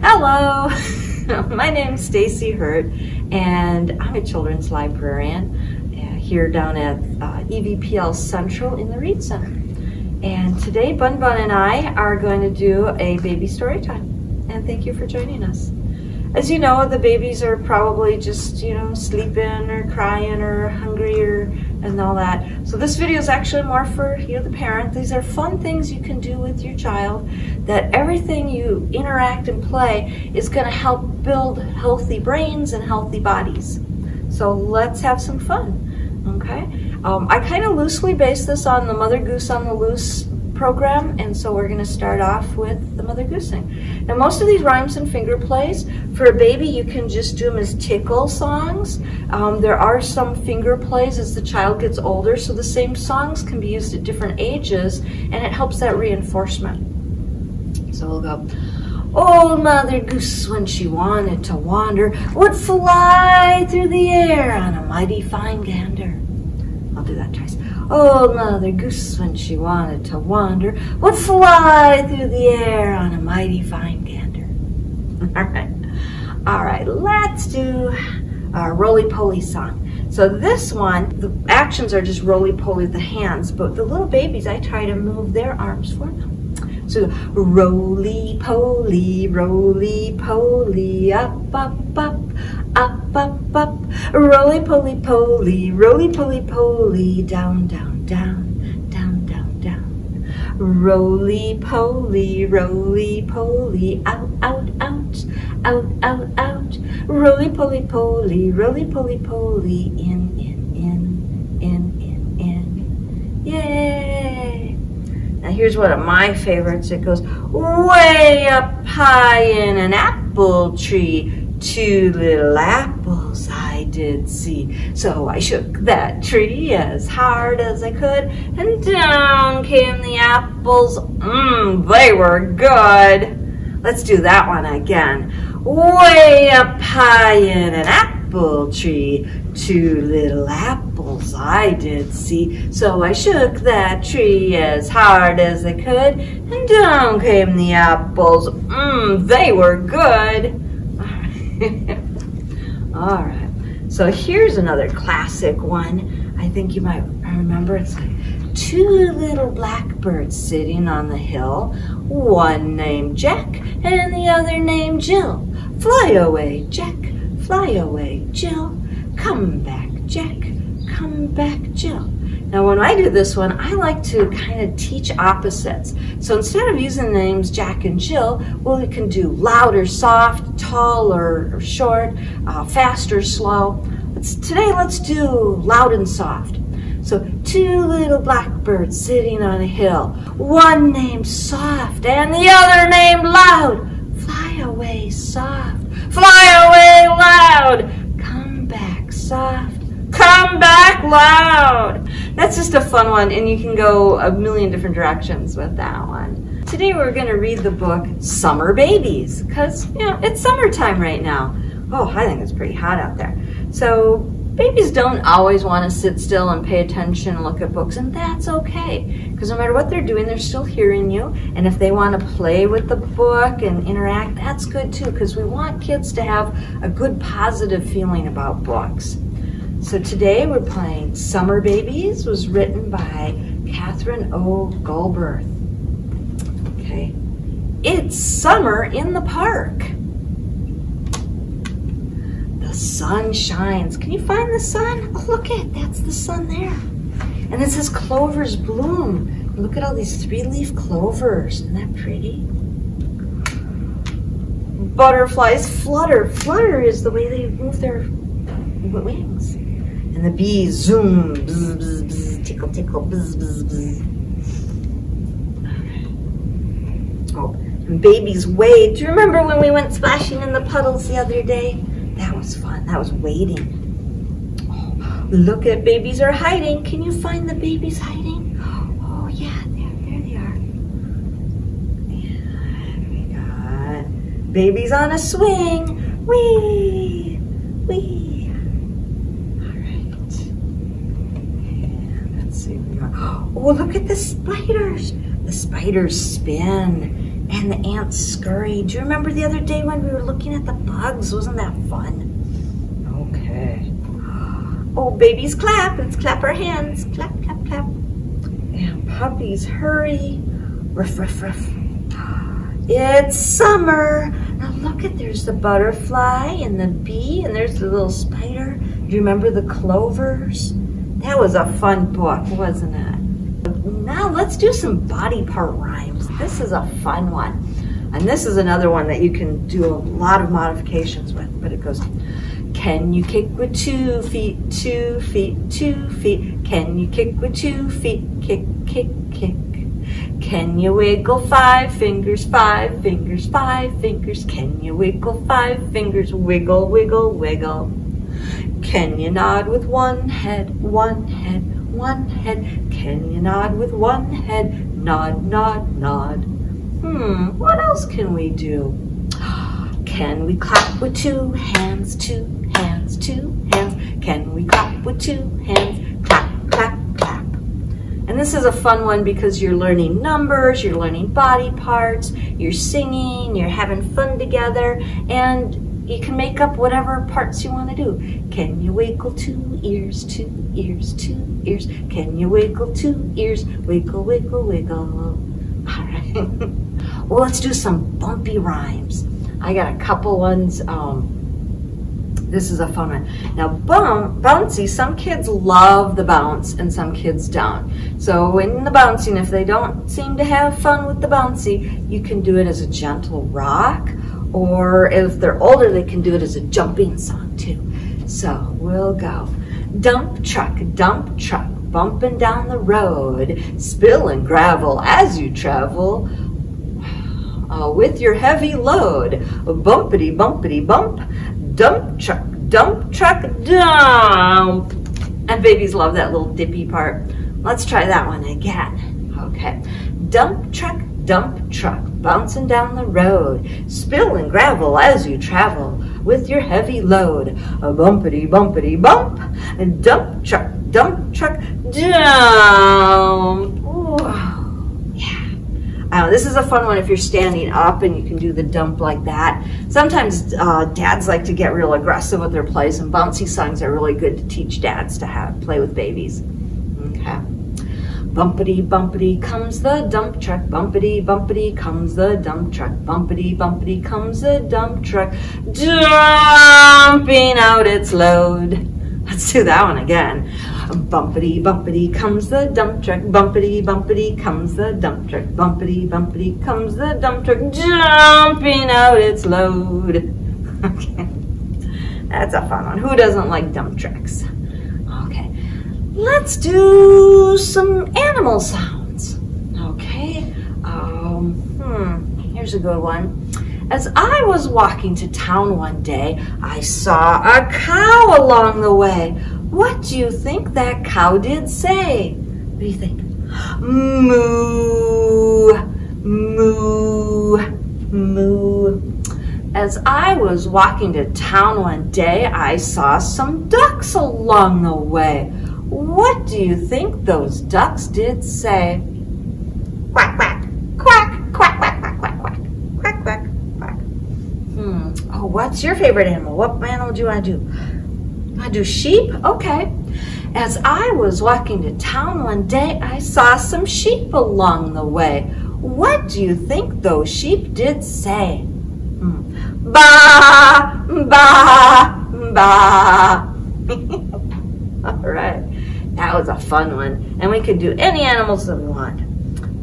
Hello, my name's Stacy Hurt, and I'm a children's librarian here down at EVPL Central in the Reed Center. And today, Bun Bun and I are going to do a baby story time. And thank you for joining us. As you know, the babies are probably just, sleeping or crying or hungry and all that. So this video is actually more for you, the parent. These are fun things you can do with your child, that everything you interact and play is going to help build healthy brains and healthy bodies. So let's have some fun, okay? I kind of loosely based this on the Mother Goose on the Loose program, and so we're going to start off with the Mother Goose thing. Now, most of these rhymes and finger plays, for a baby, you can just do them as tickle songs. There are some finger plays as the child gets older, so the same songs can be used at different ages, and it helps that reinforcement. So we'll go, old Mother Goose, when she wanted to wander, would fly through the air on a mighty fine gander. I'll do that twice. Old Mother Goose, when she wanted to wander, would fly through the air on a mighty fine gander. All right, let's do our roly-poly song. So this one, the actions are just roly-poly with the hands, but the little babies, I try to move their arms for them. So roly-poly, roly-poly, up, up, up, up, up, up, roly-poly-poly, roly-poly-poly, down, down, down, down, down, down, roly-poly, roly-poly, out, out, out, out, out, out, roly-poly-poly, roly-poly-poly, in, yay! Now here's one of my favorites. It goes, way up high in an apple tree, two little apples I did see. So I shook that tree as hard as I could, and down came the apples. They were good. Let's do that one again. Way up high in an apple tree, two little apples I did see. So I shook that tree as hard as I could, and down came the apples. They were good. All right, so here's another classic one. I think you might remember. It's like, two little blackbirds sitting on the hill, one named Jack and the other named Jill. Fly away, Jack, fly away, Jill. Come back, Jack, come back, Jill. Now when I do this one, I like to kind of teach opposites. So instead of using the names Jack and Jill, well, we can do loud or soft, tall or short, fast or slow. Today let's do loud and soft. So two little blackbirds sitting on a hill, one named Soft and the other named Loud. Fly away soft, fly away loud, come back soft, come back loud. That's just a fun one, and you can go a million different directions with that one. Today we're going to read the book Summer Babies, because it's summertime right now. Oh, I think it's pretty hot out there. So babies don't always want to sit still and pay attention and look at books, and that's okay, because no matter what they're doing, they're still hearing you. And if they want to play with the book and interact, that's good too, because we want kids to have a good positive feeling about books. So today we're playing Summer Babies. Was written by Catherine O. Gulberth. Okay. It's summer in the park. The sun shines. Can you find the sun? Oh, look at, that's the sun there. And it says clovers bloom. Look at all these three-leaf clovers. Isn't that pretty? Butterflies flutter. Flutter is the way they move their wings. And the bees zoom, bzz, bzz, bzz, tickle, tickle, bzz, bzz, bzz. Oh, and babies wade. Do you remember when we went splashing in the puddles the other day? That was fun. That was wading. Oh, look at babies are hiding. Can you find the babies hiding? Oh, yeah, there they are. And we got babies on a swing. Whee, whee. Oh, look at the spiders. The spiders spin and the ants scurry. Do you remember the other day when we were looking at the bugs? Wasn't that fun? Okay. Oh, babies clap. Let's clap our hands. Clap, clap, clap. And puppies hurry. Ruff, ruff, ruff. It's summer. Now look at, there's the butterfly and the bee, and there's the little spider. Do you remember the clovers? That was a fun book, wasn't it? Now let's do some body part rhymes. This is a fun one. And this is another one that you can do a lot of modifications with, but it goes, can you kick with 2 feet, 2 feet, 2 feet? Can you kick with 2 feet? Kick, kick, kick. Can you wiggle 5 fingers, 5 fingers, 5 fingers? Can you wiggle 5 fingers? Wiggle, wiggle, wiggle. Can you nod with 1 head, 1 head, 1 head? Can you nod with 1 head? Nod, nod, nod. What else can we do? Can we clap with 2 hands, 2 hands, 2 hands? Can we clap with 2 hands? Clap, clap, clap. And this is a fun one because you're learning numbers, you're learning body parts, you're singing, you're having fun together, and you can make up whatever parts you want to do. Can you wiggle 2 ears, 2 ears, 2 ears? Can you wiggle 2 ears? Wiggle, wiggle, wiggle. All right. Well, let's do some bumpy rhymes. I got a couple ones. This is a fun one. Now, bouncy, some kids love the bounce and some kids don't. So in the bouncing, if they don't seem to have fun with the bouncy, you can do it as a gentle rock, or if they're older, they can do it as a jumping song too. So we'll go. Dump truck, bumping down the road, spilling gravel as you travel. With your heavy load, bumpity, bumpity, bump, dump truck, dump. And babies love that little dippy part. Let's try that one again. Okay. Dump truck, bouncing down the road, spilling gravel as you travel with your heavy load. A bumpity, bumpity, bump, and dump truck, down. Ooh. This is a fun one if you're standing up and you can do the dump like that. Sometimes dads like to get real aggressive with their plays, and bouncy songs are really good to teach dads to play with babies. Okay. Bumpity, bumpity comes the dump truck. Bumpity, bumpity comes the dump truck. Bumpity, bumpity comes the dump truck, dumping out its load. Let's do that one again. Bumpity, bumpity comes the dump truck. Bumpity, bumpity comes the dump truck. Bumpity, bumpity comes the dump truck, jumping out its load. Okay, that's a fun one. Who doesn't like dump trucks? Okay, let's do some animal sounds. Okay, here's a good one. As I was walking to town one day, I saw a cow along the way. What do you think that cow did say? What do you think? Moo, moo, moo. As I was walking to town one day, I saw some ducks along the way. What do you think those ducks did say? Quack, quack, quack, quack, quack, quack, quack, quack, quack, quack, quack. Oh, what's your favorite animal? What animal do you want to do? I do sheep? Okay. As I was walking to town one day, I saw some sheep along the way. What do you think those sheep did say? Ba, ba, ba. All right. That was a fun one. And we could do any animals that we want.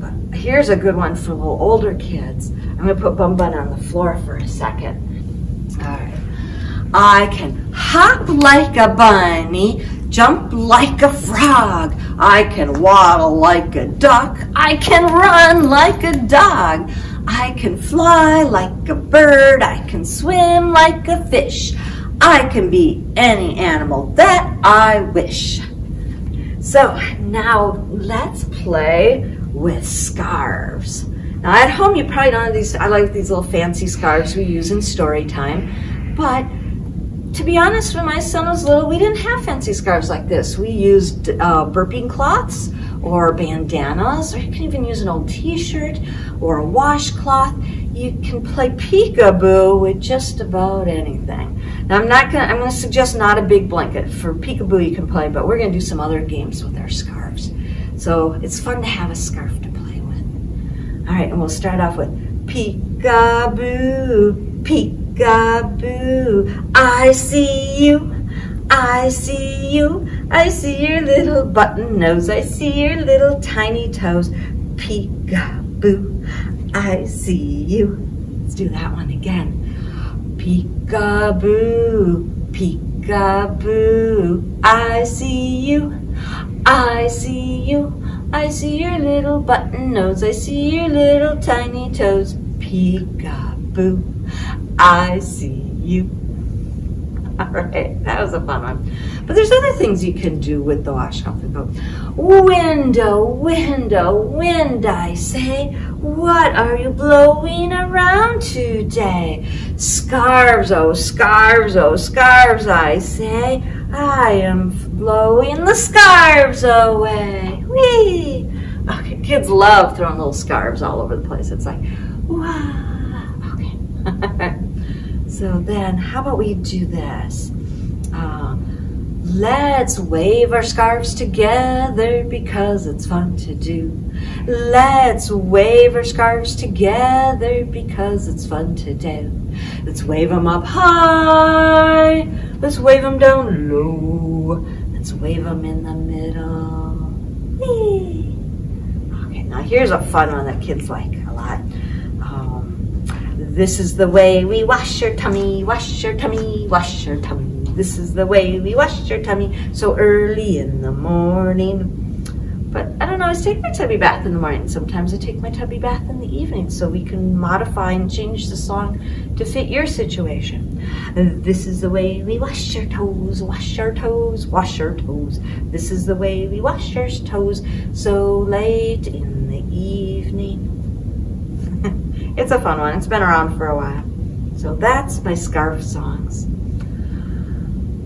But here's a good one for little older kids. I'm going to put Bum Bun on the floor for a second. All right. I can hop like a bunny, jump like a frog. I can waddle like a duck. I can run like a dog. I can fly like a bird. I can swim like a fish. I can be any animal that I wish. So now let's play with scarves. Now at home you probably don't have these. I like these little fancy scarves we use in Storytime, but to be honest, when my son was little, we didn't have fancy scarves like this. We used burping cloths, or bandanas, or you can even use an old t-shirt or a washcloth. You can play peekaboo with just about anything. Now I'm gonna suggest not a big blanket. For peekaboo you can play, but we're gonna do some other games with our scarves. So it's fun to have a scarf to play with. All right, and we'll start off with peekaboo, peekaboo. I see you, I see you. I see your little button nose. I see your little tiny toes. Peekaboo, I see you. Let's do that one again. Peekaboo, peekaboo. I see you, I see you. I see your little button nose. I see your little tiny toes. Peekaboo, I see you. All right, that was a fun one. But there's other things you can do with the washcloth. Window, window, wind, I say, what are you blowing around today? Scarves, oh, scarves, oh, scarves, I say, I am blowing the scarves away. Whee! Okay, kids love throwing little scarves all over the place. It's like, wow. Okay. So then, how about we do this? Let's wave our scarves together because it's fun to do. Let's wave our scarves together because it's fun to do. Let's wave them up high. Let's wave them down low. Let's wave them in the middle. Whee! Okay, now here's a fun one that kids like a lot. This is the way we wash your tummy, wash your tummy, wash your tummy. This is the way we wash your tummy so early in the morning. But I don't always take my tubby bath in the morning. Sometimes I take my tubby bath in the evening, so we can modify and change the song to fit your situation. This is the way we wash our toes, wash our toes, wash our toes. This is the way we wash our toes so late in the evening. It's a fun one. It's been around for a while. So that's my scarf songs.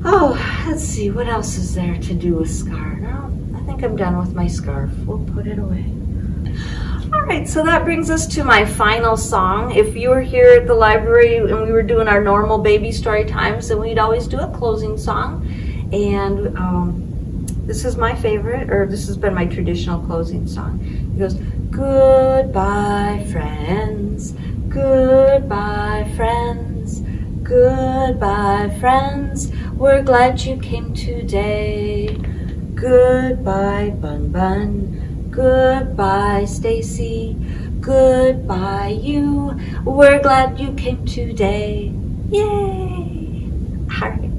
Oh, let's see, what else is there to do with scarf? No, I think I'm done with my scarf. We'll put it away. All right, so that brings us to my final song. If you were here at the library and we were doing our normal baby story times, then we'd always do a closing song. And this is my favorite, or this has been my traditional closing song. It goes, goodbye, friends. Goodbye, friends. Goodbye, friends. We're glad you came today. Goodbye, Bun Bun. Goodbye, Stacy. Goodbye, you. We're glad you came today. Yay! All right.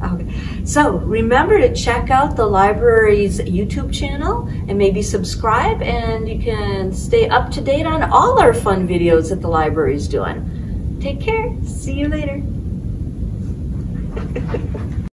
Okay. So remember to check out the library's YouTube channel and maybe subscribe, and you can stay up to date on all our fun videos that the library's doing. Take care. See you later.